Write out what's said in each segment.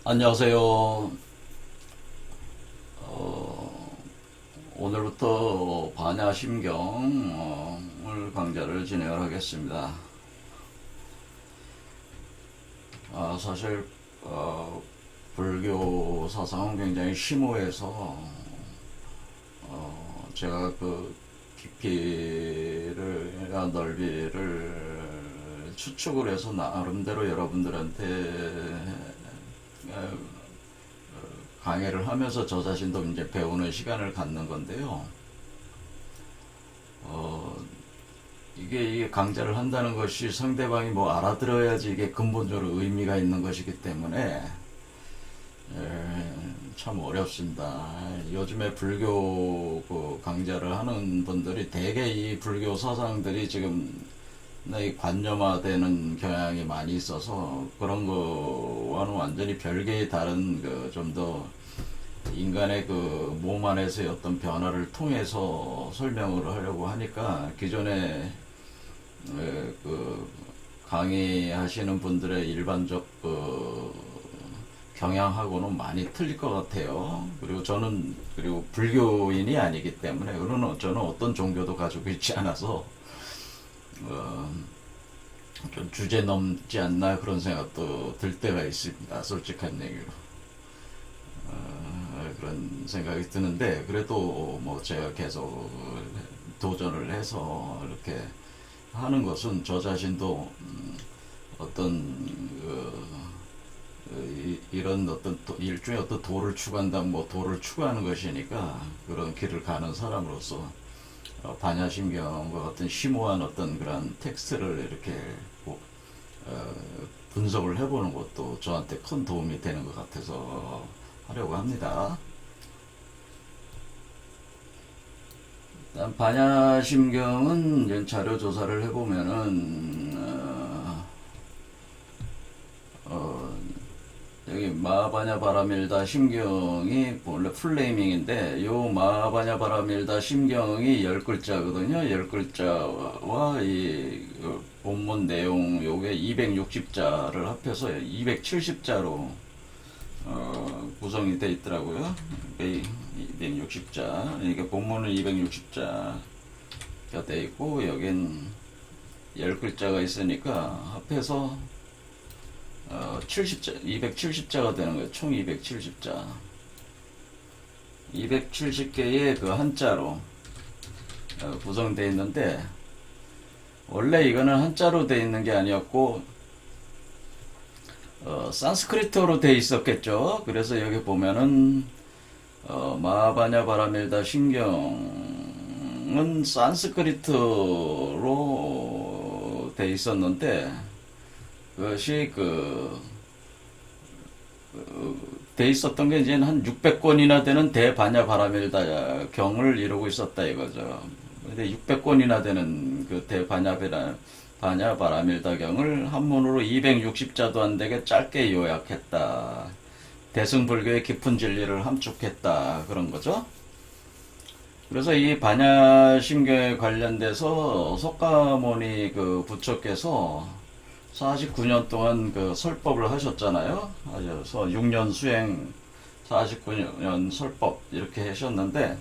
안녕하세요. 오늘부터 반야심경을 강좌를 진행을 하겠습니다. 사실 불교 사상은 굉장히 심오해서 제가 그 깊이를 넓이를 추측을 해서 나름대로 여러분들한테 강의를 하면서 저 자신도 이제 배우는 시간을 갖는 건데요. 이게 강좌를 한다는 것이 상대방이 뭐 알아들어야지 이게 근본적으로 의미가 있는 것이기 때문에 참 어렵습니다. 요즘에 불교 그 강좌를 하는 분들이 대개 이 불교 사상들이 지금 이 관념화되는 경향이 많이 있어서 그런 거와는 완전히 별개의 다른 그 좀 더 인간의 그 몸 안에서의 어떤 변화를 통해서 설명을 하려고 하니까 기존에 그 강의하시는 분들의 일반적 그 경향하고는 많이 틀릴 것 같아요. 그리고 저는 그리고 불교인이 아니기 때문에 저는 어떤 종교도 가지고 있지 않아서 어, 좀 주제 넘지 않나 그런 생각도 들 때가 있습니다. 솔직한 얘기로. 그런 생각이 드는데 그래도 뭐 제가 계속 도전을 해서 이렇게 하는 것은 저 자신도 어떤 이런 어떤 일종의 어떤 도를 추구한다 뭐 도를 추구하는 것이니까 그런 길을 가는 사람으로서 반야심경과 같은 심오한 어떤 그런 텍스트를 이렇게 꼭 분석을 해보는 것도 저한테 큰 도움이 되는 것 같아서 하려고 합니다. 일단 반야심경은 자료 조사를 해보면은 여기 마하바냐 바라밀다 심경이 원래 풀네이밍인데 요 마하바냐 바라밀다 심경이 10글자거든요. 10글자와 이 본문 내용 요게 260자를 합해서 270자로 구성이 되어 있더라고요. 260자. 이게 본문은 260자가 되어 있고 여긴 10글자가 있으니까 합해서 70자, 270자가 되는 거예요. 총 270자. 270개의 그 한자로 구성되어 있는데 원래 이거는 한자로 되어 있는 게 아니었고 산스크리트어로 되어 있었겠죠. 그래서 여기 보면은 마하바냐 바라밀다 신경은 산스크리트로 되어 있었는데 그것이 돼 있었던 게 이제 한 600권이나 되는 대반야 바라밀다 경을 이루고 있었다 이거죠. 근데 600권이나 되는 그 대반야 바라밀다 경을 한문으로 260자도 안 되게 짧게 요약했다. 대승불교의 깊은 진리를 함축했다. 그런 거죠. 그래서 이 반야심경에 관련돼서 석가모니 그 부처께서 49년 동안 그 설법을 하셨잖아요. 그래서 6년 수행 49년 설법 이렇게 하셨는데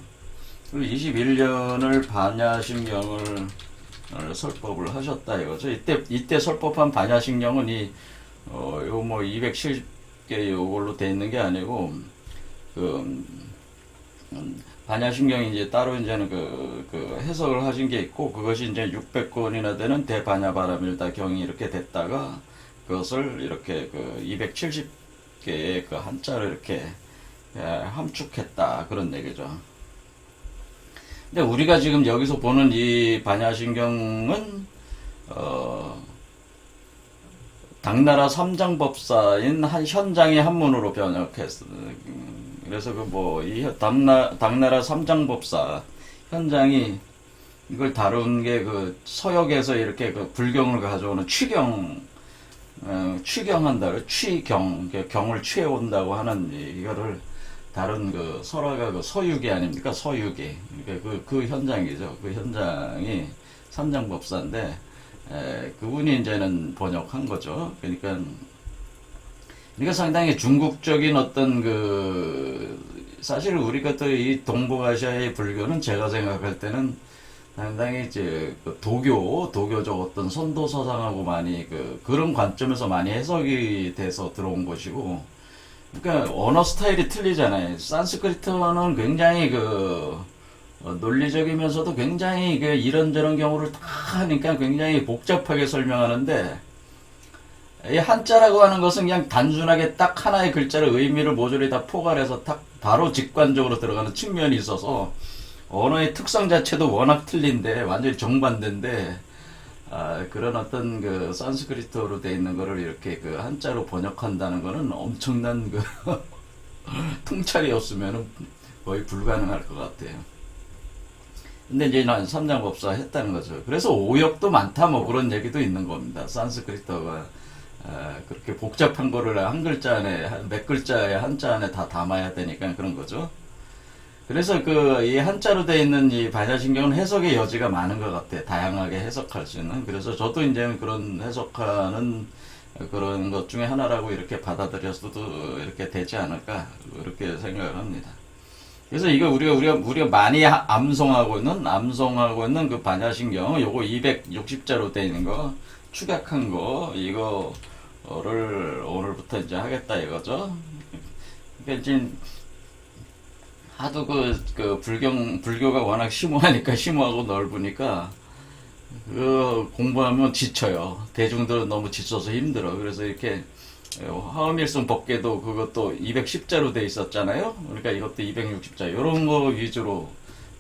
21년을 반야심경을 설법을 하셨다 이거죠. 이때 설법한 반야심경은 요 뭐 270개 요걸로 돼 있는 게 아니고 그 반야심경이 이제 따로 이제는 그 해석을 하신 게 있고 그것이 이제 600권이나 되는 대반야바라밀다 경이 이렇게 됐다가 그것을 이렇게 그 270개의 그 한자를 이렇게 함축했다 그런 얘기죠. 근데 우리가 지금 여기서 보는 이 반야심경은 당나라 삼장법사인 한 현장의 한문으로 번역했어요. 그래서 이 당나라 삼장법사 현장이 이걸 다룬 게 그 서역에서 이렇게 그 불경을 가져오는 취경한다. 경을 취해온다고 하는 이거를 다른 그 설화가 그 서유기 아닙니까? 서유기. 그러니까 그 현장이죠. 그 현장이 삼장법사인데, 그분이 이제는 번역한 거죠. 그러니까 그러니까 상당히 중국적인 어떤 사실 우리가 또 이 동북아시아의 불교는 제가 생각할 때는 상당히 이제 도교적 어떤 선도 사상하고 많이 그런 관점에서 많이 해석이 돼서 들어온 것이고, 그러니까 언어 스타일이 틀리잖아요. 산스크리트어는 굉장히 논리적이면서도 굉장히 이런저런 경우를 다 하니까 굉장히 복잡하게 설명하는데, 이 한자라고 하는 것은 그냥 단순하게 딱 하나의 글자를 의미를 모조리 다 포괄해서 딱 바로 직관적으로 들어가는 측면이 있어서 언어의 특성 자체도 워낙 틀린데 완전히 정반대인데, 그런 어떤 산스크리트어로 돼 있는 거를 이렇게 한자로 번역한다는 거는 엄청난 통찰이 없으면 거의 불가능할 것 같아요. 근데 이제 난 삼장법사 했다는 거죠. 그래서 오역도 많다 뭐 그런 얘기도 있는 겁니다. 산스크리트어가 그렇게 복잡한 거를 한 글자 안에 몇 글자의 한자 안에 다 담아야 되니까 그런 거죠. 그래서 이 한자로 되어 있는 이 반야신경은 해석의 여지가 많은 것 같아요. 다양하게 해석할 수 있는. 그래서 저도 이제 그런 해석하는 그런 것 중에 하나라고 이렇게 받아들여서도 이렇게 되지 않을까 그렇게 생각을 합니다. 그래서 이거 우리가 많이 암송하고 있는 그 반야신경 요거 260자로 되어 있는 거 축약한 거 이거를 오늘부터 이제 하겠다 이거죠. 그러니까 이제 하도 불교가 워낙 심오하고 넓으니까 공부하면 지쳐요. 대중들은 너무 지쳐서 힘들어. 그래서 이렇게 화엄일성 법계도 그것도 210자로 돼 있었잖아요. 그러니까 이것도 260자 이런 거 위주로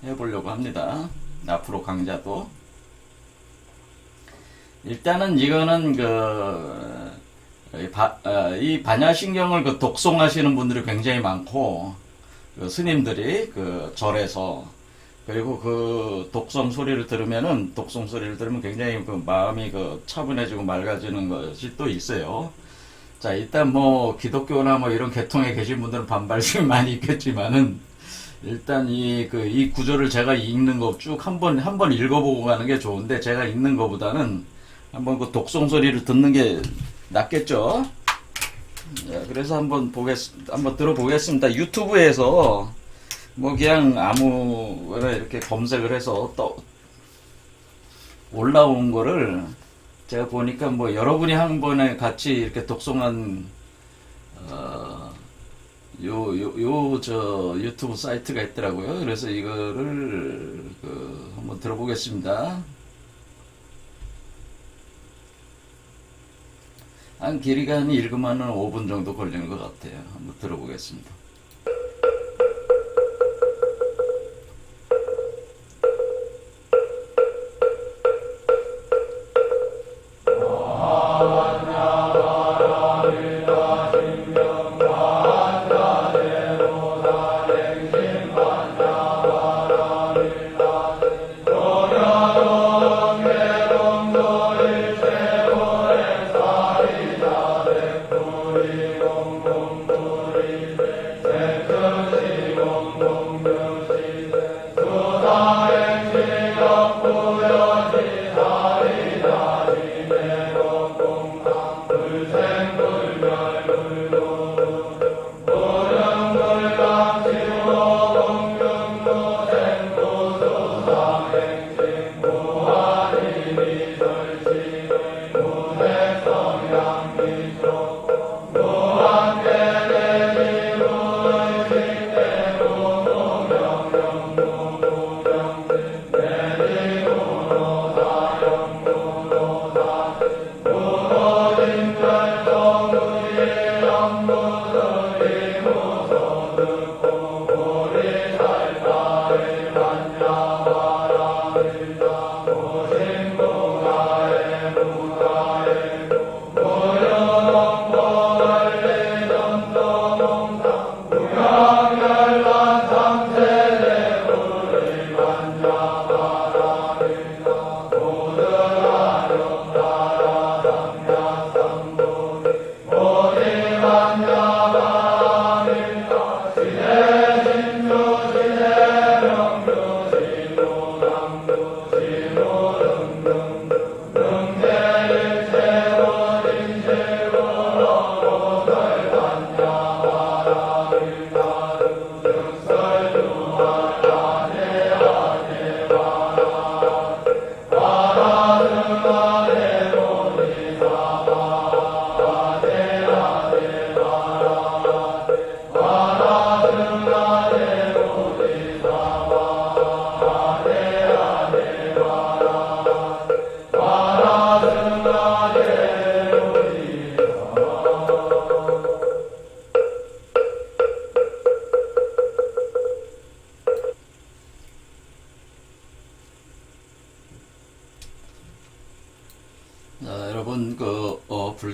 해보려고 합니다. 앞으로 강좌도 일단은 이거는 이 반야신경을 독송하시는 분들이 굉장히 많고 스님들이 절에서 그리고 독송 소리를 들으면 굉장히 마음이 차분해지고 맑아지는 것이 또 있어요. 자, 일단 뭐 기독교나 뭐 이런 계통에 계신 분들은 반발심이 많이 있겠지만은 일단 이 구조를 제가 읽는 거 쭉 한 번 읽어보고 가는 게 좋은데, 제가 읽는 거보다는 한번 독송 소리를 듣는 게 낫겠죠. 자, 그래서 한번 들어보겠습니다. 유튜브에서 뭐 그냥 아무거나 이렇게 검색을 해서 또 올라온 거를 제가 보니까 뭐 여러분이 한 번에 같이 이렇게 독송한 유튜브 사이트가 있더라고요. 그래서 이거를 한번 들어보겠습니다. 길이가 읽으면 5분 정도 걸리는 것 같아요. 한번 들어보겠습니다.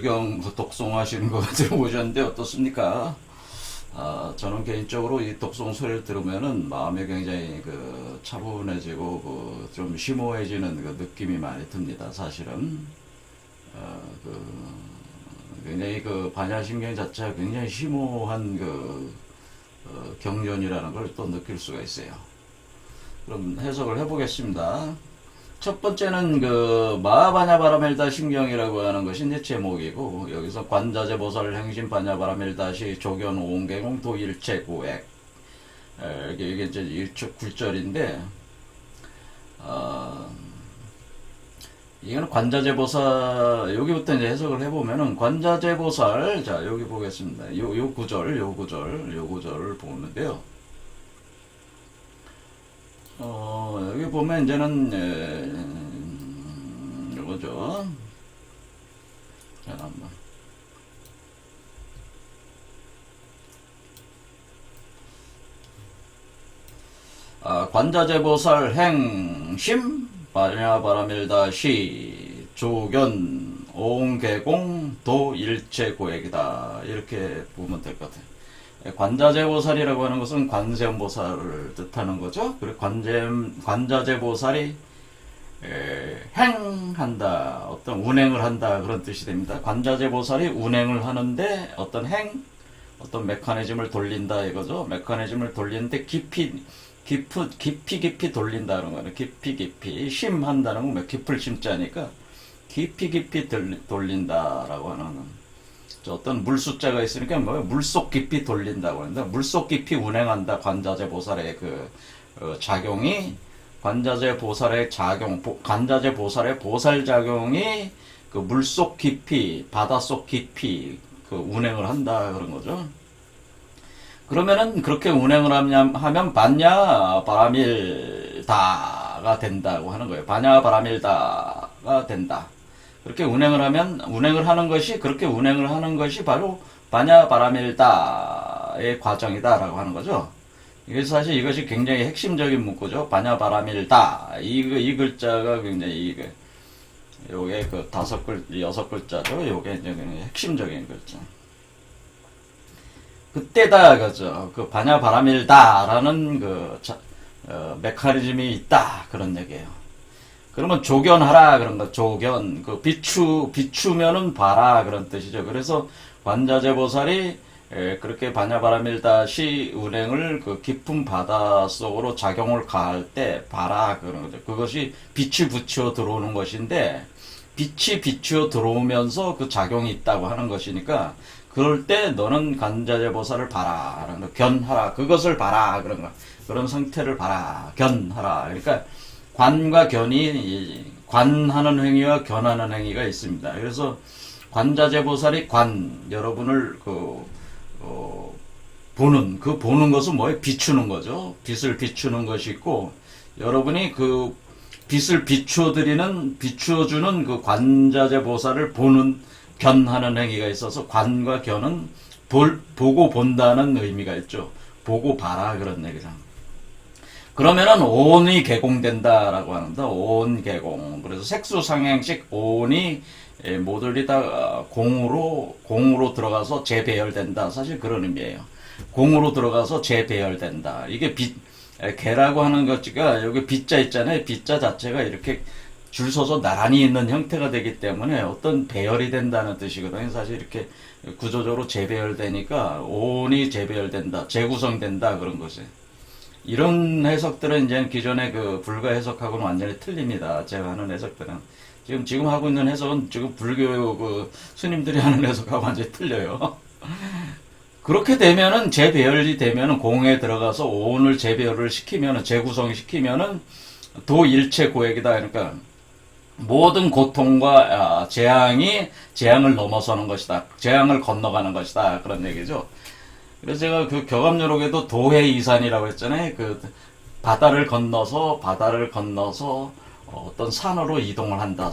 유경 독송하시는 거 들어보셨는데 어떻습니까? 저는 개인적으로 이 독송 소리를 들으면은 마음이 굉장히 그 차분해지고 좀 심오해지는 그 느낌이 많이 듭니다. 사실은 굉장히 그 반야심경 자체가 굉장히 심오한 경전이라는 걸 또 느낄 수가 있어요. 그럼 해석을 해보겠습니다. 첫 번째는 마하바냐바라멜다 신경이라고 하는 것이 이제 제목이고, 여기서 관자재보살 행심 바냐바라멜다시 조견 오온개공 도일체고액, 이게 이제 1초 9절인데 이거는 관자재보살, 여기부터 이제 해석을 해보면은 관자재보살, 자 여기 보겠습니다. 요 구절을 보는데요. 여기 보면 이제는 요거죠. 잠깐만. 관자재보살 행심 바냐바라밀다시 조견 오온개공 도일체고액이다, 이렇게 보면 될 것 같아요. 관자재보살이라고 하는 것은 관세음보살을 뜻하는 거죠. 그리고 관자재보살이 행한다, 어떤 운행을 한다, 그런 뜻이 됩니다. 관자재보살이 운행을 하는데 어떤 어떤 메커니즘을 돌린다 이거죠. 메커니즘을 돌리는데 깊이 돌린다는 거는 깊이 심한다는 건 깊을 심자니까 깊이 돌린다라고 하는, 어떤 물숫자가 있으니까 물속 깊이 돌린다고 하는데, 물속 깊이 운행한다. 관자재보살의 작용이, 관자재보살의 보살작용이 물속 깊이, 바닷속 깊이 운행을 한다, 그런 거죠. 그러면은 그렇게 운행을 하면 바냐바라밀다가 된다고 하는 거예요. 바냐바라밀다가 된다. 그렇게 운행을 하는 것이 바로 바냐바라밀다의 과정이다라고 하는 거죠. 이게 사실 이것이 굉장히 핵심적인 문구죠. 바냐바라밀다. 이 글자가 굉장히 요게 6글자죠. 요게 이제 핵심적인 글자. 그때다, 그죠. 바냐바라밀다라는 메커니즘이 있다, 그런 얘기예요. 그러면 조견하라, 그런 거. 조견, 비추면은 봐라, 그런 뜻이죠. 그래서 관자재보살이 그렇게 바냐바라밀다시 운행을 깊은 바다 속으로 작용을 가할 때 봐라, 그런 거죠. 그것이 빛이 비추어 들어오는 것인데, 빛이 비추어 들어오면서 그 작용이 있다고 하는 것이니까, 그럴 때 너는 관자재보살을 봐라, 그런 거. 견하라, 그것을 봐라, 그런 거. 그런 상태를 봐라, 견하라. 그러니까 관과 견이, 관하는 행위와 견하는 행위가 있습니다. 그래서 관자재보살이 여러분을 보는 것은 뭐예요? 비추는 거죠. 빛을 비추는 것이 있고, 여러분이 빛을 비추어주는 관자재보살을 견하는 행위가 있어서, 관과 견은 보고 본다는 의미가 있죠. 보고 봐라, 그런 얘기죠. 그러면은 오온이 개공된다라고 합니다. 오온 개공. 그래서 색수상행식 오온이 모듈이 다 공으로 들어가서 재배열된다. 사실 그런 의미예요. 공으로 들어가서 재배열된다. 이게 개라고 하는 것가 여기 빛자 있잖아요. 빛자 자체가 이렇게 줄 서서 나란히 있는 형태가 되기 때문에 어떤 배열이 된다는 뜻이거든요. 사실 이렇게 구조적으로 재배열되니까 오온이 재배열된다, 재구성된다, 그런 것이. 이런 해석들은 이제 기존의 불가 해석하고는 완전히 틀립니다. 제가 하는 해석들은. 지금 하고 있는 해석은 지금 불교 스님들이 하는 해석하고 완전히 틀려요. 그렇게 되면은 재배열이 되면은 공에 들어가서 오온을 재배열을 시키면은, 재구성시키면은 도일체고액이다. 그러니까 모든 고통과 재앙을 넘어서는 것이다. 재앙을 건너가는 것이다. 그런 얘기죠. 그래서 제가 교감요록에도 도해이산이라고 했잖아요. 바다를 건너서 어떤 산으로 이동을 한다.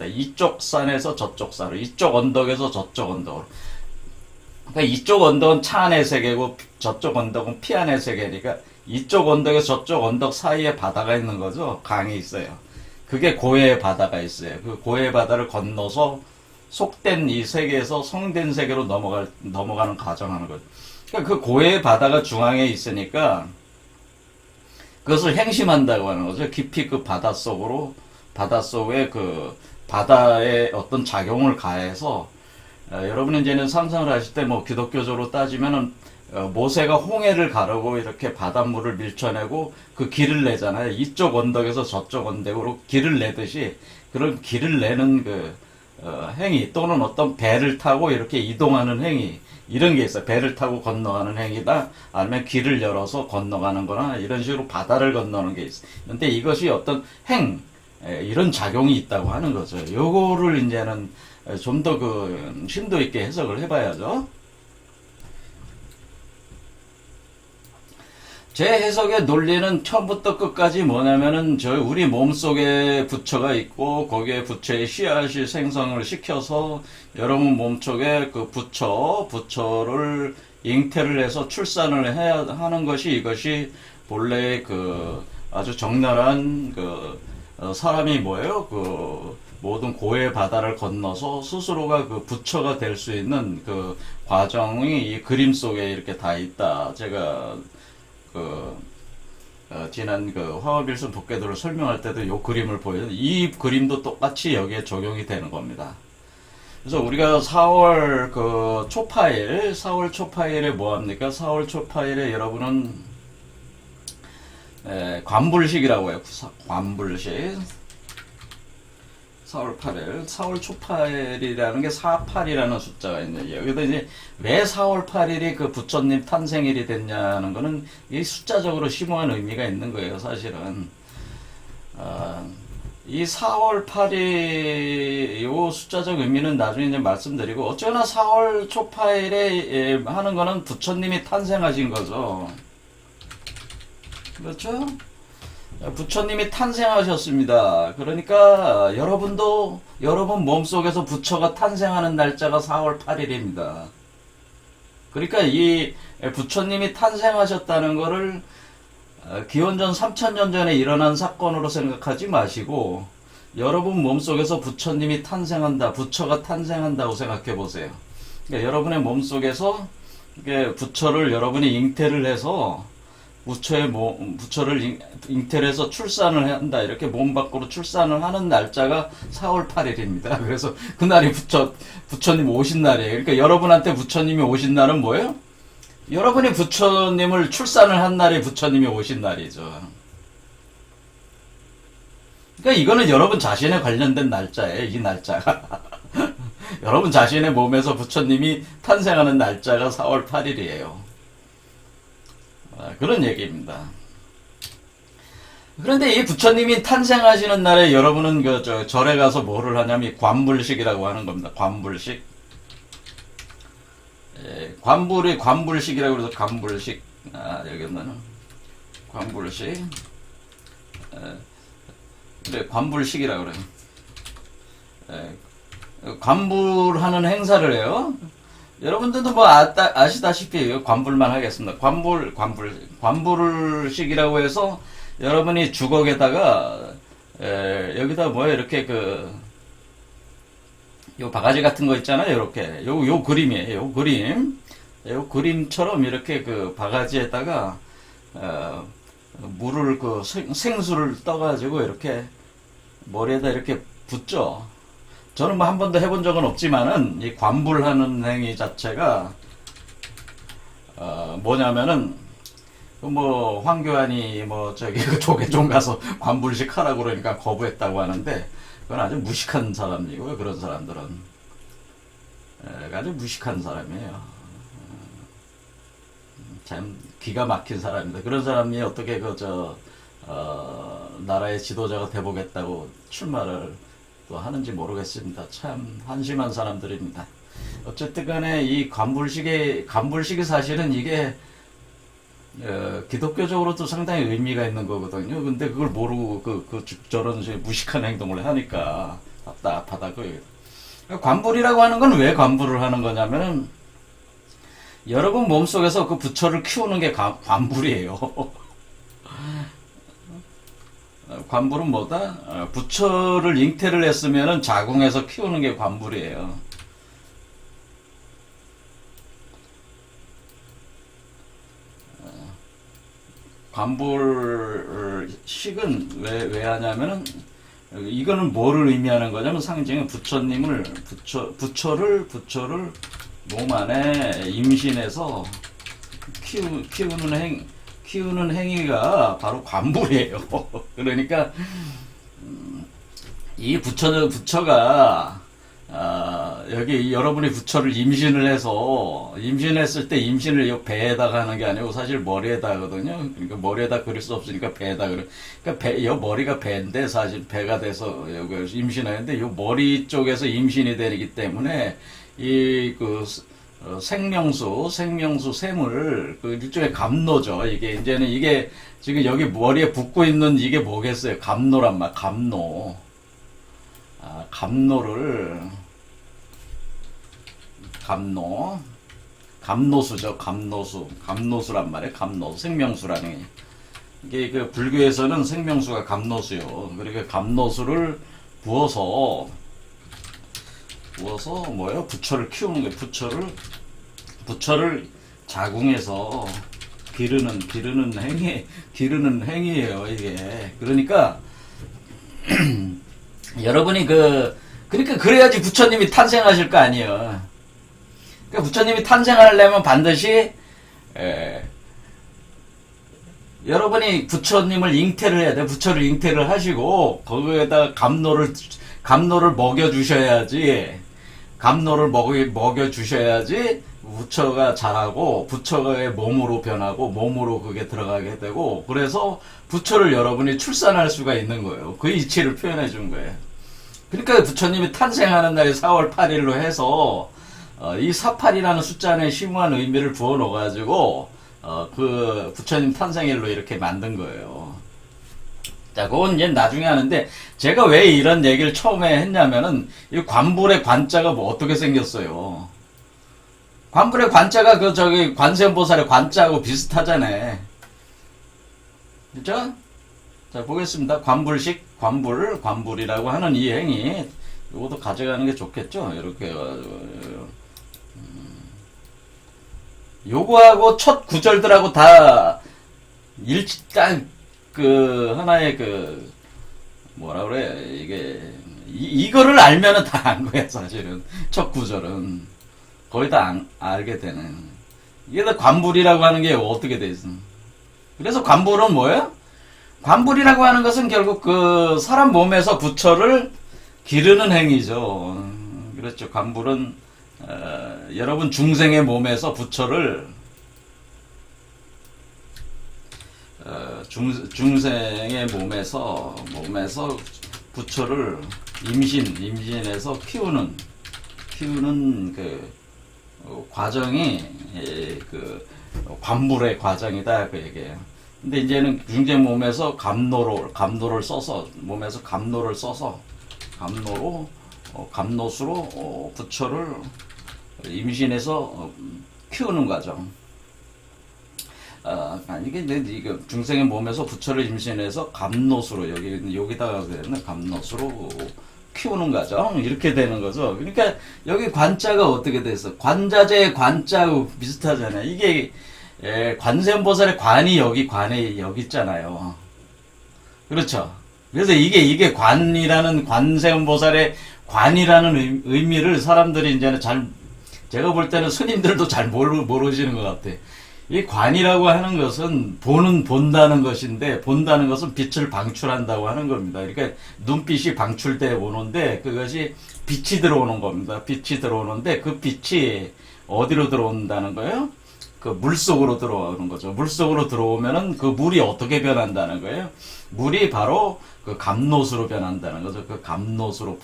이쪽 산에서 저쪽 산으로, 이쪽 언덕에서 저쪽 언덕으로. 그러니까 이쪽 언덕은 차 안의 세계고 저쪽 언덕은 피 안의 세계니까 이쪽 언덕에서 저쪽 언덕 사이에 바다가 있는 거죠. 강이 있어요. 그게 고해의 바다가 있어요. 그 고해의 바다를 건너서 속된 이 세계에서 성된 세계로 넘어가는 과정하는 거죠. 그러니까 그 고해의 바다가 중앙에 있으니까 그것을 행심한다고 하는 거죠. 깊이 그 바닷속에 그 바다의 어떤 작용을 가해서 여러분이 이제는 상상을 하실 때 뭐 기독교적으로 따지면은 모세가 홍해를 가르고 이렇게 바닷물을 밀쳐내고 그 길을 내잖아요. 이쪽 언덕에서 저쪽 언덕으로 길을 내듯이 그런 길을 내는 그 행위 또는 어떤 배를 타고 이렇게 이동하는 행위 이런 게 있어요. 배를 타고 건너가는 행위다 아니면 길을 열어서 건너가는 거나 이런 식으로 바다를 건너는 게 있어요. 근데 이것이 어떤 이런 작용이 있다고 하는 거죠. 요거를 이제는 좀 더 그 심도 있게 해석을 해봐야죠. 제 해석의 논리는 처음부터 끝까지 뭐냐면은 우리 몸속에 부처가 있고 거기에 부처의 씨앗이 생성을 시켜서 여러분 몸속에 그 부처를 잉태를 해서 출산을 해야 하는 것이 이것이 본래 그 아주 적나라한 그 사람이 뭐예요? 그 모든 고해 바다를 건너서 스스로가 그 부처가 될 수 있는 그 과정이 이 그림 속에 이렇게 다 있다. 제가 지난 그 화합일순 독개도를 설명할 때도 이 그림을 보여요. 이 그림도 똑같이 여기에 적용이 되는 겁니다. 그래서 우리가 4월 초파일에 뭐 합니까? 4월 초파일에 여러분은 관불식이라고 해요. 관불식. 4월 8일, 4월 초파일이라는 게 48이라는 숫자가 있네요. 여기다 이제 왜 4월 8일이 그 부처님 탄생일이 됐냐는 거는 이 숫자적으로 심오한 의미가 있는 거예요, 사실은. 이 4월 8일, 요 숫자적 의미는 나중에 이제 말씀드리고, 어쩌나 4월 초파일에 하는 거는 부처님이 탄생하신 거죠. 그렇죠? 부처님이 탄생하셨습니다. 그러니까 여러분도 여러분 몸속에서 부처가 탄생하는 날짜가 4월 8일입니다. 그러니까 이 부처님이 탄생하셨다는 거를 기원전 3000년 전에 일어난 사건으로 생각하지 마시고 여러분 몸속에서 부처님이 탄생한다, 부처가 탄생한다고 생각해 보세요. 그러니까 여러분의 몸속에서 부처를 여러분이 잉태를 해서 부처를 잉태를 해서 출산을 한다. 이렇게 몸 밖으로 출산을 하는 날짜가 4월 8일입니다. 그래서 그날이 부처님 오신 날이에요. 그러니까 여러분한테 부처님이 오신 날은 뭐예요? 여러분이 부처님을 출산을 한 날이 부처님이 오신 날이죠. 그러니까 이거는 여러분 자신에 관련된 날짜예요. 이 날짜가. 여러분 자신의 몸에서 부처님이 탄생하는 날짜가 4월 8일이에요. 그런 얘기입니다. 그런데 이 부처님이 탄생하시는 날에 여러분은 절에 가서 뭐를 하냐면 관불식이라고 하는 겁니다. 관불식. 관불식이라고 그래서 관불식. 여기는 관불식. 그래, 관불식이라고 그래요. 관불하는 행사를 해요. 여러분들도 뭐 아시다시피 관불만 하겠습니다. 관불식이라고 해서 여러분이 주걱에다가 여기다 뭐 이렇게 요 바가지 같은 거 있잖아요. 이렇게 요 그림이에요. 요 그림처럼 이렇게 그 바가지에다가 물을 생수를 떠가지고 이렇게 머리에다 이렇게 붓죠. 저는 뭐 한 번도 해본 적은 없지만은 이 관불하는 행위 자체가 뭐냐면은 뭐 황교안이 뭐 조계종 가서 관불식 하라고 그러니까 거부했다고 하는데 그건 아주 무식한 사람이고요. 그런 사람들은 아주 무식한 사람이에요. 참 기가 막힌 사람입니다. 그런 사람이 어떻게 나라의 지도자가 돼보겠다고 출마를 또 하는지 모르겠습니다. 참 한심한 사람들입니다. 어쨌든 간에 이 관불식이 사실은 이게 기독교적으로도 상당히 의미가 있는 거거든요. 근데 그걸 모르고 저런 무식한 행동을 하니까 답답하다고요. 관불이라고 하는 건 왜 관불을 하는 거냐면은 여러분 몸속에서 그 부처를 키우는 게 관불이에요. 관불은 뭐다? 부처를 잉태를 했으면은 자궁에서 키우는 게 관불이에요. 관불식은 왜 하냐면은, 이거는 뭐를 의미하는 거냐면 상징은 부처를 몸 안에 임신해서 키우는 행위가 바로 관불이에요. 그러니까 이 부처가 여기 여러분이 부처를 임신했을 때 임신을 배에다가 하는 게 아니고 사실 머리에다 하거든요. 그러니까 머리에다 그릴 수 없으니까 배에다 그려. 그러니까 여 머리가 배인데 사실 배가 돼서 여기 임신하는데 요 머리 쪽에서 임신이 되기 때문에 생명수 샘을 일종의 감노죠. 이게 지금 여기 머리에 붙고 있는 이게 뭐겠어요? 감노란 말, 감노. 감노수죠. 감노수란 말이에요. 생명수라는 게. 이게 그 불교에서는 생명수가 감노수요. 그러니까 감노수를 부어서 뭐예요? 부처를 키우는 거예요. 부처를 자궁에서 기르는 행위예요, 이게. 그러니까 여러분이 그러니까 그래야지 부처님이 탄생하실 거 아니에요. 그러니까 부처님이 탄생하려면 반드시 여러분이 부처님을 잉태를 해야 돼. 부처를 잉태를 하시고 거기에다가 감로를 먹여 주셔야지. 감로를 먹여 주셔야지 부처가 자라고 부처의 몸으로 변하고 몸으로 그게 들어가게 되고, 그래서 부처를 여러분이 출산할 수가 있는 거예요. 그 이치를 표현해 준 거예요. 그러니까 부처님이 탄생하는 날이 4월 8일로 해서 이 48이라는 숫자 안에 심오한 의미를 부어 넣어가지고 그 부처님 탄생일로 이렇게 만든 거예요. 자, 그건 이제 나중에 하는데, 제가 왜 이런 얘기를 처음에 했냐면은, 이 관불의 관자가 뭐 어떻게 생겼어요. 관불의 관자가 관세음보살의 관자하고 비슷하잖아요. 그죠? 자, 보겠습니다. 관불이라고 하는 이 행위, 이것도 가져가는 게 좋겠죠? 이렇게 해가지고. 요거하고 첫 구절들하고 다 하나의 뭐라 그래, 이거를 알면은 다 안 거야, 사실은. 첫 구절은. 거의 다 알게 되는. 이게 다 관불이라고 하는 게 어떻게 돼 있어. 그래서 관불은 뭐예요? 관불이라고 하는 것은 결국 사람 몸에서 부처를 기르는 행위죠. 그렇죠. 관불은, 여러분 중생의 몸에서 부처를 중생의 몸에서 부처를 임신해서 키우는 과정이 관불의 과정이다, 그 얘기예요. 근데 이제는 중생 몸에서 감노를 써서 감노수로 부처를 임신해서 키우는 과정. 이게 중생의 몸에서 부처를 임신해서 감노수로 여기다가 그랬네. 감노수로 키우는 과정. 이렇게 되는 거죠. 그러니까 여기 관자가 어떻게 됐어? 관자재의 관자하고 비슷하잖아요. 이게 관세음보살의 관이 여기 있잖아요. 그렇죠. 그래서 이게 관세음보살의 관이라는 의미를 사람들이 이제는 제가 볼 때는 스님들도 잘 모르시는 것 같아. 이 관이라고 하는 것은 본다는 것인데, 본다는 것은 빛을 방출한다고 하는 겁니다. 그러니까 눈빛이 방출돼 오는데 그것이 빛이 들어오는 겁니다. 빛이 들어오는데 그 빛이 어디로 들어온다는 거예요? 그 물 속으로 들어오는 거죠. 물 속으로 들어오면은 그 물이 어떻게 변한다는 거예요? 물이 바로 그 감노수로 변한다는 거죠. 그 감노수로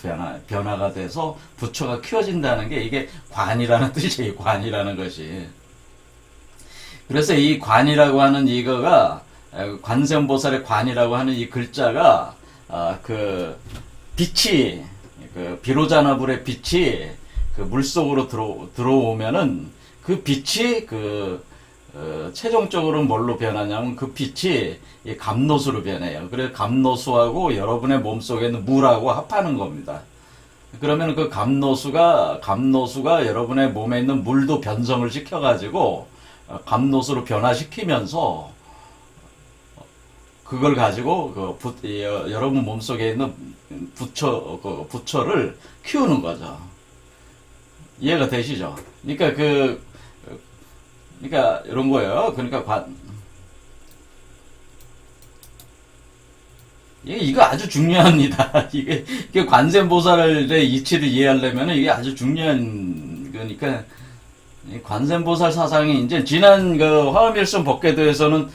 변화가 돼서 부처가 키워진다는 게 이게 관이라는 뜻이에요. 관이라는 것이. 그래서 이 관이라고 하는 이거가, 관세음보살의 관이라고 하는 이 글자가, 빛이, 비로자나불의 빛이 물 속으로 들어오면은 그 빛이 최종적으로 뭘로 변하냐면 그 빛이 이 감노수로 변해요. 그래서 감노수하고 여러분의 몸속에 있는 물하고 합하는 겁니다. 그러면 그 감노수가 여러분의 몸에 있는 물도 변성을 시켜가지고 감노수로 변화시키면서 그걸 가지고 여러분 몸속에 있는 부처를 키우는 거죠. 이해가 되시죠? 그러니까 이런 거예요. 그러니까 이거 아주 중요합니다. 이게 관세음보살의 이치를 이해하려면 이게 아주 중요한 거니까. 관세음보살 사상이 이제 지난 그 화엄일성 법궤도에서는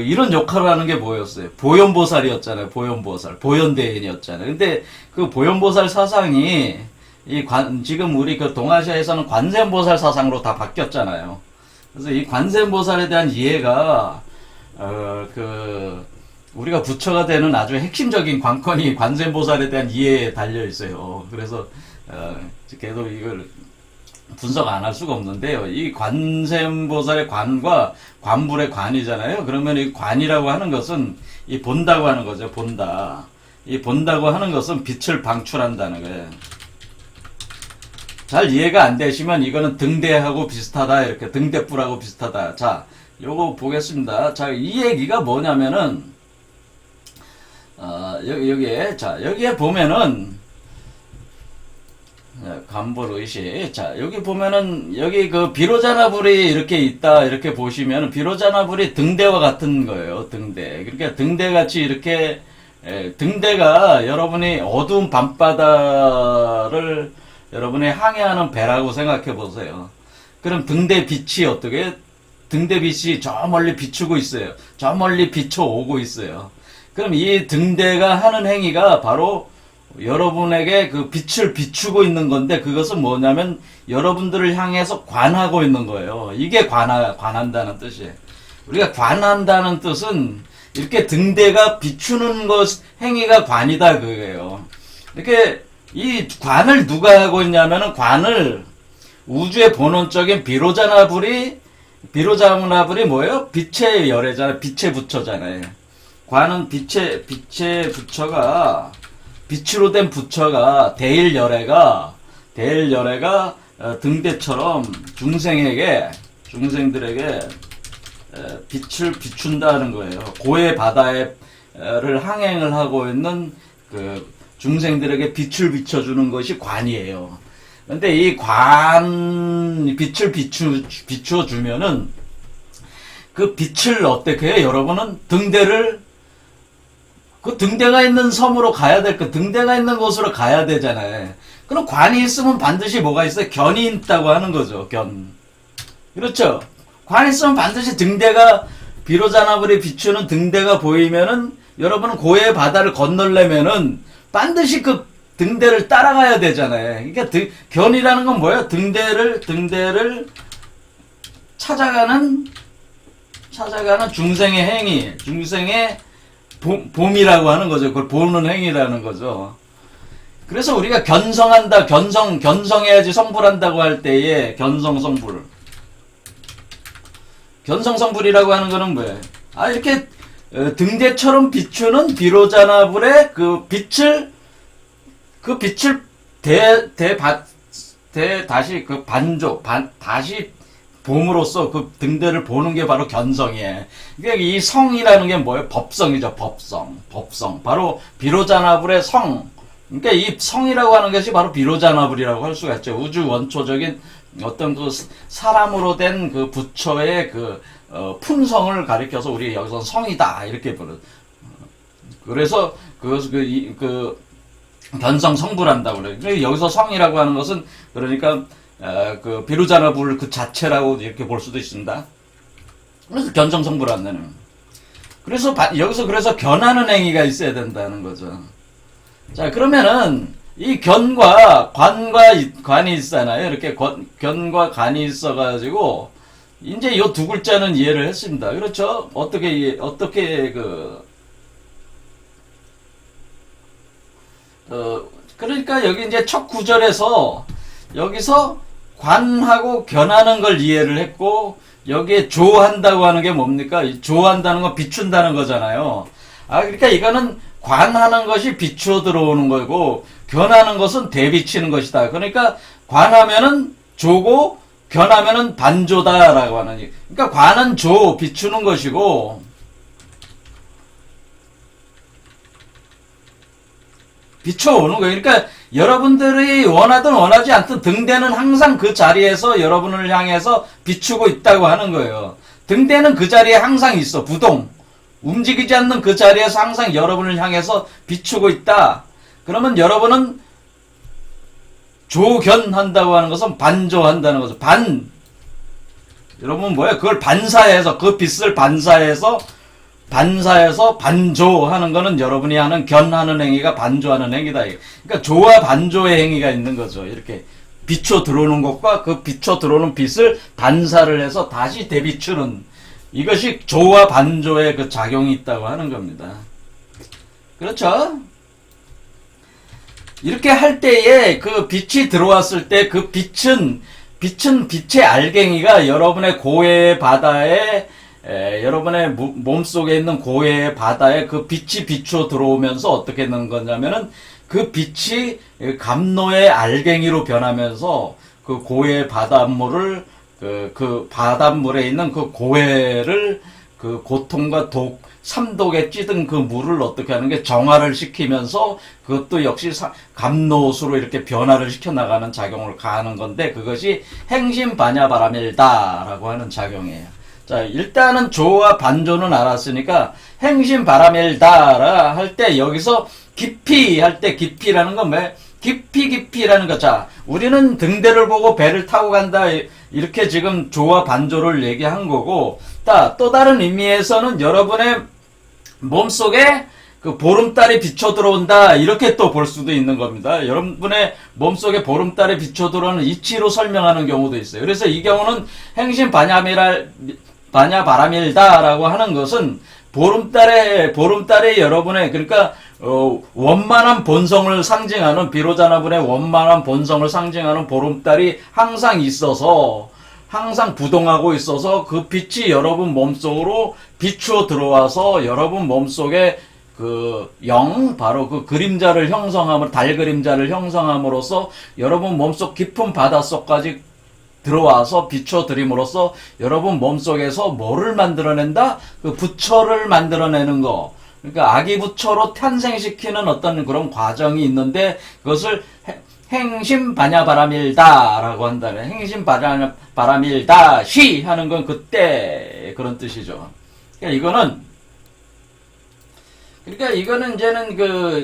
이런 역할을 하는 게 뭐였어요? 보현보살이었잖아요. 보현대인이었잖아요. 근데 그 보현보살 사상이 지금 우리 그 동아시아에서는 관세음보살 사상으로 다 바뀌었잖아요. 그래서 이 관세음보살에 대한 이해가 우리가 부처가 되는 아주 핵심적인 관건이 관세음보살에 대한 이해에 달려 있어요. 그래서 계속 이걸 분석 안 할 수가 없는데요. 이 관세음보살의 관과 관불의 관이잖아요. 그러면 이 관이라고 하는 것은 이 본다고 하는 거죠. 이 본다고 하는 것은 빛을 방출한다는 거예요. 잘 이해가 안 되시면 이거는 등대하고 비슷하다, 이렇게 등대불하고 비슷하다. 자, 요거 보겠습니다. 자, 이 얘기가 뭐냐면은 여기에 보면은 간불의식. 자, 여기 보면은, 여기 그 비로자나불이 이렇게 있다, 이렇게 보시면, 비로자나불이 등대와 같은 거예요, 등대. 그러니까 등대같이 이렇게, 등대가 여러분이 어두운 밤바다를 여러분이 항해하는 배라고 생각해 보세요. 그럼 등대 빛이 등대 빛이 저 멀리 비추고 있어요. 저 멀리 비춰오고 있어요. 그럼 이 등대가 하는 행위가 바로 여러분에게 그 빛을 비추고 있는 건데, 그것은 뭐냐면 여러분들을 향해서 관하고 있는 거예요. 이게 관한다는 뜻이에요. 우리가 관한다는 뜻은 이렇게 등대가 비추는 행위가 관이다, 그거예요. 이렇게 이 관을 누가 하고 있냐면은, 관을 우주의 본원적인 비로자나불이 뭐예요? 빛의 열애잖아요. 빛의 부처잖아요. 관은 빛의 부처가, 빛으로 된 부처가, 대일열애가 등대처럼 중생들에게 빛을 비춘다는 거예요. 고해 바다를 항행을 하고 있는 그 중생들에게 빛을 비춰주는 것이 관이에요. 근데 이 빛을 비춰주면은 그 빛을 어떻게 해요? 여러분은 그 등대가 있는 섬으로 가야 등대가 있는 곳으로 가야 되잖아요. 그럼 관이 있으면 반드시 뭐가 있어요? 견이 있다고 하는 거죠, 견. 그렇죠? 관이 있으면 반드시 비로자나불이 비추는 등대가 보이면은, 여러분은 고해의 바다를 건너려면은 반드시 그 등대를 따라가야 되잖아요. 그러니까 견이라는 건 뭐예요? 등대를 찾아가는 중생의 행위, 중생의 봄이라고 하는 거죠. 그걸 보는 행위라는 거죠. 그래서 우리가 견성해야지 성불한다고 할 때에 견성성불이라고 하는 거는 뭐예요? 이렇게 등대처럼 비추는 비로자나불의 그 빛을 다시 봄으로써 그 등대를 보는 게 바로 견성이에요. 그러니까 이 성이라는 게 뭐예요? 법성이죠. 법성. 바로 비로자나불의 성. 그러니까 이 성이라고 하는 것이 바로 비로자나불이라고 할 수가 있죠. 우주 원초적인 어떤 그 사람으로 된 그 부처의 품성을 가리켜서 우리 여기서 성이다, 이렇게 부르죠. 그래서 견성 성불한다고 그래요. 그러니까 여기서 성이라고 하는 것은, 그러니까 그 비로자나불 그 자체라고 이렇게 볼 수도 있습니다. 그래서 견성성불한다는. 그래서 여기서 견하는 행위가 있어야 된다는 거죠. 자, 그러면은 이 견과 관이 있잖아요. 이렇게 견과 관이 있어가지고 이제 요 두 글자는 이해를 했습니다. 그렇죠? 그러니까 여기 이제 첫 구절에서 여기서 관하고 견하는 걸 이해를 했고, 여기에 조한다고 하는 게 뭡니까? 조한다는 건 비춘다는 거잖아요. 그러니까 이거는 관하는 것이 비추어 들어오는 거고, 견하는 것은 대비치는 것이다. 그러니까 관하면은 조고, 견하면은 반조다라고 하는. 그러니까 관은 조, 비추는 것이고, 비춰오는 거예요. 그러니까 여러분들이 원하든 원하지 않든 등대는 항상 그 자리에서 여러분을 향해서 비추고 있다고 하는 거예요. 등대는 그 자리에 항상 있어. 부동. 움직이지 않는 그 자리에서 항상 여러분을 향해서 비추고 있다. 그러면 여러분은 조견한다고 하는 것은 반조한다는 거죠. 여러분 뭐예요? 그걸 반사해서, 그 빛을 반사해서 반조하는 거는 여러분이 하는 견하는 행위가 반조하는 행위다. 그러니까 조와 반조의 행위가 있는 거죠. 이렇게 비춰 들어오는 것과 그 비춰 들어오는 빛을 반사를 해서 다시 대비추는, 이것이 조와 반조의 그 작용이 있다고 하는 겁니다. 그렇죠? 이렇게 할 때에 그 빛이 들어왔을 때 그 빛은 빛의 알갱이가 여러분의 고해의 바다에, 여러분의 몸속에 있는 고해의 바다에 그 빛이 비추어 들어오면서 어떻게 되는 거냐면은 그 빛이 감로의 알갱이로 변하면서 그 고해의 바닷물을, 그 바닷물에 있는 그 고해를, 그 고통과 삼독에 찌든 그 물을 어떻게 하는 게 정화를 시키면서 그것도 역시 감로수로 이렇게 변화를 시켜 나가는 작용을 가하는 건데, 그것이 행심반야바라밀다라고 하는 작용이에요. 자, 일단은 조와 반조는 알았으니까 행심바라밀다라 할 때 여기서 깊이 할 때 깊이라는 건 뭐예요? 깊이라는 거. 자, 우리는 등대를 보고 배를 타고 간다, 이렇게 지금 조와 반조를 얘기한 거고, 또 다른 의미에서는 여러분의 몸속에 그 보름달이 비쳐 들어온다, 이렇게 또 볼 수도 있는 겁니다. 여러분의 몸속에 보름달이 비쳐 들어오는 이치로 설명하는 경우도 있어요. 그래서 이 경우는 행심반야바라밀다라고 하는 것은 보름달에 여러분의, 그러니까 원만한 본성을 상징하는, 비로자나분의 원만한 본성을 상징하는 보름달이 항상 있어서, 항상 부동하고 있어서 그 빛이 여러분 몸속으로 비추어 들어와서 여러분 몸속에 바로 그 그림자를 달 그림자를 형성함으로써 여러분 몸속 깊은 바닷속까지 들어와서 비춰드림으로써 여러분 몸속에서 뭐를 만들어낸다? 그 부처를 만들어내는 거. 그러니까 아기 부처로 탄생시키는 어떤 그런 과정이 있는데, 그것을 행심반야바라밀다라고 한다네. 행심바라밀다 시 하는 건 그때, 그런 뜻이죠. 그러니까 이거는 이제는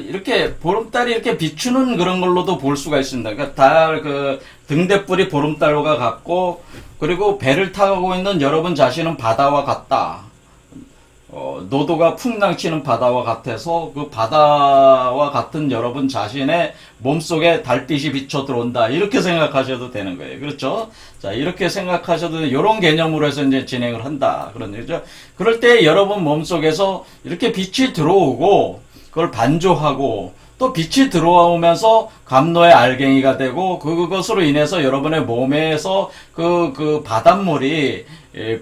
이렇게 보름달이 이렇게 비추는 그런 걸로도 볼 수가 있습니다. 그러니까 등대뿔이 보름달과 같고, 그리고 배를 타고 있는 여러분 자신은 바다와 같다. 노도가 풍랑치는 바다와 같아서 그 바다와 같은 여러분 자신의 몸속에 달빛이 비쳐 들어온다, 이렇게 생각하셔도 되는 거예요. 그렇죠? 자, 이렇게 생각하셔도 이런 개념으로 해서 이제 진행을 한다, 그런 얘기죠. 그럴 때 여러분 몸속에서 이렇게 빛이 들어오고 그걸 반조하고, 또 빛이 들어오면서 감로의 알갱이가 되고, 그것으로 인해서 여러분의 몸에서 그 바닷물이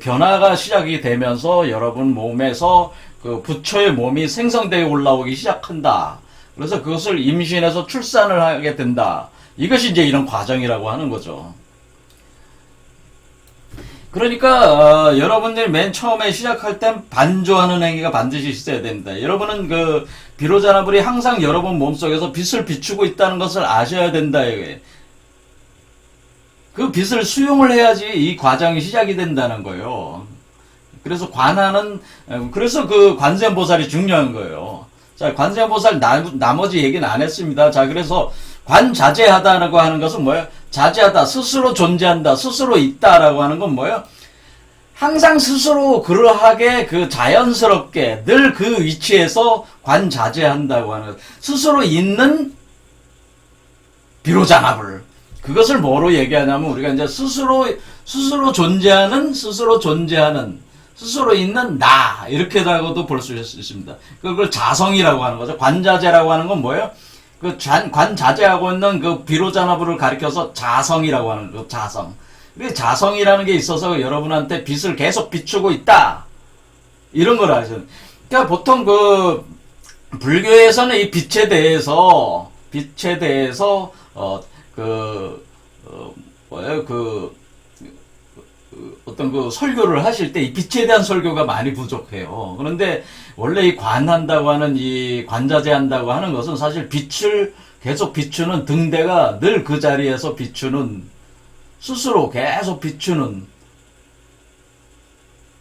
변화가 시작이 되면서 여러분 몸에서 그 부처의 몸이 생성되어 올라오기 시작한다. 그래서 그것을 임신해서 출산을 하게 된다. 이것이 이제 이런 과정이라고 하는 거죠. 그러니까 여러분들이 맨 처음에 시작할 땐 반조하는 행위가 반드시 있어야 됩니다. 여러분은 비로자나불이 항상 여러분 몸속에서 빛을 비추고 있다는 것을 아셔야 된다. 그 빛을 수용을 해야지 이 과정이 시작이 된다는 거예요. 그래서 그래서 그 관세음보살이 중요한 거예요. 자, 관세음보살 나머지 얘기는 안 했습니다. 자, 그래서 관자재하다라고 하는 것은 뭐예요? 자재하다, 스스로 존재한다, 스스로 있다라고 하는 건 뭐예요? 항상 스스로 그러하게 자연스럽게 늘 그 위치에서 관자재한다고 하는 것. 스스로 있는 비로자나불. 그것을 뭐로 얘기하냐면, 우리가 이제 스스로 존재하는, 스스로 있는 이렇게라고도 볼 수 있습니다. 그걸 자성이라고 하는 거죠. 관자재라고 하는 건 뭐예요? 그 관자재하고 있는 그 비로자나부를 가리켜서 자성이라고 하는 그 자성. 그 자성이라는 게 있어서 여러분한테 빛을 계속 비추고 있다. 이런 걸 아시죠. 그러니까 보통 그 불교에서는 이 빛에 대해서 뭐예요? 어떤 그 설교를 하실 때 이 빛에 대한 설교가 많이 부족해요. 그런데 원래 이 관한다고 하는 이 관자재 한다고 하는 것은 사실 빛을 계속 비추는 등대가 늘 그 자리에서 비추는 스스로 계속 비추는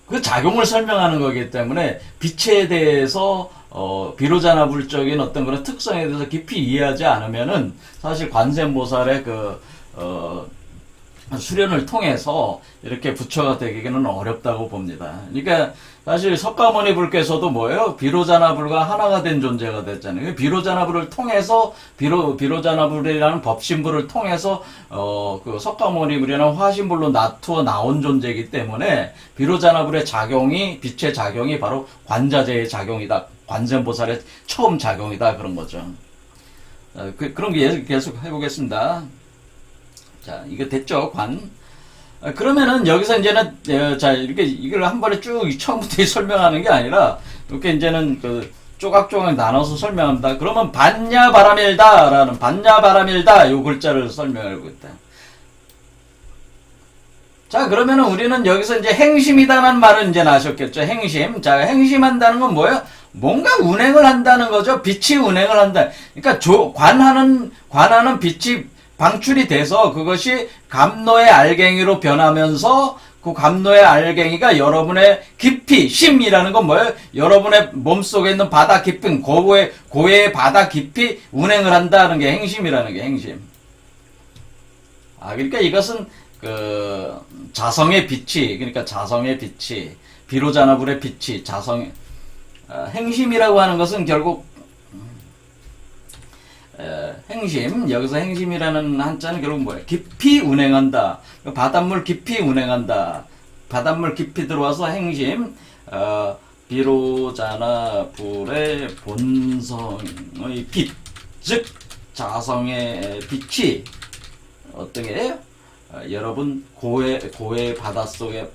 그 작용을 설명하는 거기 때문에 빛에 대해서 비로자나불적인 어떤 그런 특성에 대해서 깊이 이해하지 않으면은 사실 관세음보살의 수련을 통해서 이렇게 부처가 되기는 어렵다고 봅니다. 그러니까 사실 석가모니 불께서도 뭐예요? 비로자나불과 하나가 된 존재가 됐잖아요. 비로자나불을 통해서 비로자나불이라는 법신불을 통해서 그 석가모니 불이라는 화신불로 나투어 나온 존재이기 때문에 비로자나불의 작용이 빛의 작용이 바로 관자재의 작용이다. 관세음보살의 처음 작용이다 그런 거죠. 그런 게 계속 해보겠습니다. 자, 이거 됐죠? 그러면은 여기서 이제는 자 이렇게 이걸 한 번에 쭉 처음부터 설명하는 게 아니라 이렇게 이제는 그 조각조각 나눠서 설명합니다. 그러면 반야바라밀다라는 반야바라밀다 요 글자를 설명하고 있다. 자, 그러면은 우리는 여기서 이제 행심이다라는 말을 이제 아셨겠죠? 행심. 자, 행심한다는 건 뭐예요? 뭔가 운행을 한다는 거죠. 빛이 운행을 한다. 그러니까 관하는 빛이 방출이 돼서 그것이 감노의 알갱이로 변하면서 그 감노의 알갱이가 여러분의 깊이, 심이라는 건 뭐예요? 여러분의 몸속에 있는 바다 깊은 고해의 바다 깊이 운행을 한다는 게 행심이라는 게 행심. 그러니까 이것은 그 자성의 빛이, 그러니까 자성의 빛이, 비로자나불의 빛이 행심이라고 하는 것은 결국 행심, 여기서 행심이라는 한자는 결국 뭐예요? 깊이 운행한다. 바닷물 깊이 운행한다. 바닷물 깊이 들어와서 행심, 비로자나불의 본성의 빛, 즉 자성의 빛이 어떤 게요? 여러분 고해 바다 속에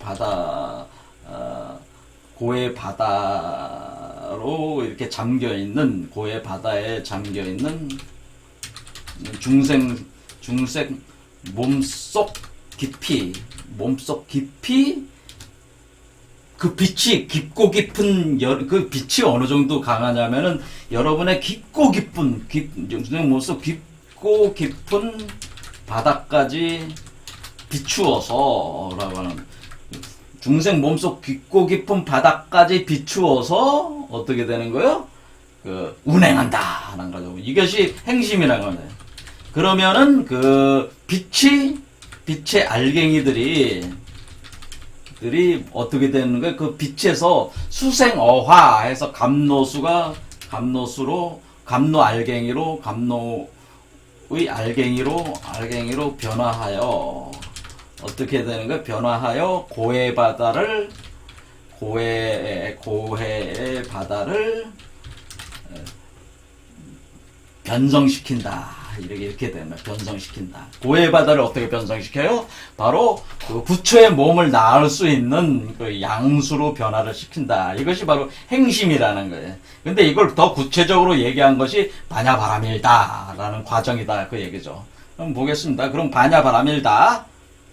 고해 바다로 이렇게 잠겨 있는 고해 바다에 잠겨 있는 중생 몸속 깊이 그 빛이 깊고 깊은 그 빛이 어느 정도 강하냐면은 여러분의 깊고 깊은 중생 몸속 깊고 깊은 바닥까지 비추어서라고 하는 중생 몸속 깊고 깊은 바닥까지 비추어서 어떻게 되는 거예요? 운행한다 하는 거죠. 이것이 행심이라는 거예요. 그러면은 그 빛의 알갱이들이 어떻게 되는 거예요? 그 빛에서 수생어화해서 감노수로 감노 알갱이로 감노의 알갱이로 변화하여 어떻게 되는 거예요? 변화하여 고해 바다를 변성시킨다. 이렇게 되면 변성시킨다. 고해 바다를 어떻게 변성시켜요? 바로 그 부처의 몸을 낳을 수 있는 그 양수로 변화를 시킨다. 이것이 바로 행심이라는 거예요. 근데 이걸 더 구체적으로 얘기한 것이 반야바라밀다라는 과정이다. 그 얘기죠. 그럼 보겠습니다. 그럼 반야바라밀다.